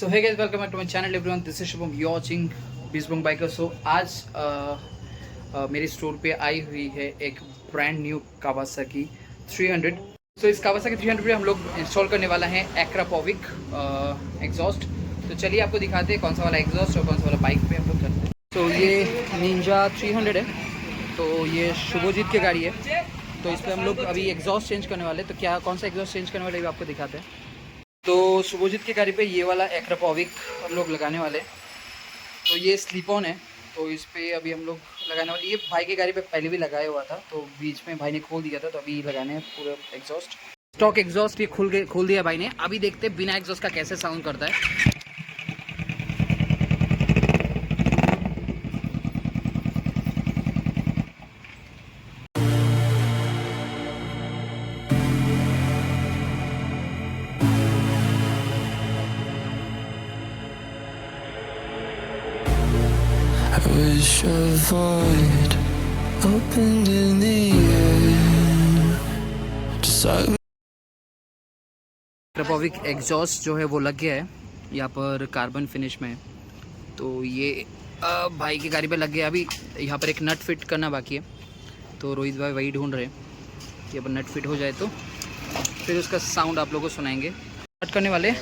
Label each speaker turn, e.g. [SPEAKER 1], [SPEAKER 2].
[SPEAKER 1] So hey guys, welcome back to my channel everyone. This is Shubham, you watching Bizbang biker. So आज मेरे store पे आई हुई है एक ब्रांड न्यू कावासाकी 300। सो इस कावासाकी 300 पे हम लोग इंस्टॉल करने वाला है एक्रापोविक एग्जॉस्ट। तो चलिए आपको दिखाते हैं कौन सा वाला एग्जॉस्ट और कौन सा वाला बाइक पे हम लोग करते हैं। तो ये निंजा 300 है, तो ये शुभजीत की गाड़ी है। तो इस पर हम लोग अभी एग्जॉस्ट चेंज करने वाले हैं। तो क्या कौन सा एग्जॉस्ट चेंज करने वाले भी आपको दिखाते हैं। तो शुभजीत की गाड़ी पे ये वाला एक्रापोविक हम लोग लगाने वाले। तो ये स्लिप ऑन है, तो इस पर अभी हम लोग लगाने वाले। ये भाई की गाड़ी पे पहले भी लगाया हुआ था, तो बीच में भाई ने खोल दिया था, तो अभी लगाने हैं पूरा एग्जॉस्ट। स्टॉक एग्जॉस्ट ये खोल दिया भाई ने। अभी देखते हैं बिना एग्जॉस्ट का कैसे साउंड करता है।
[SPEAKER 2] I wish a void opened in the air, just like
[SPEAKER 1] Akrapovic exhaust जो है वो लग गया है, यहाँ पर कार्बन फिनिश में है। तो ये भाई की गाड़ी पे लग गया। अभी यहाँ पर एक नट फिट करना बाकी है, तो रोहित भाई वही ढूंढ रहे हैं कि अब नट फिट हो जाए तो फिर उसका साउंड आप लोगों को सुनाएंगे। नट करने वाले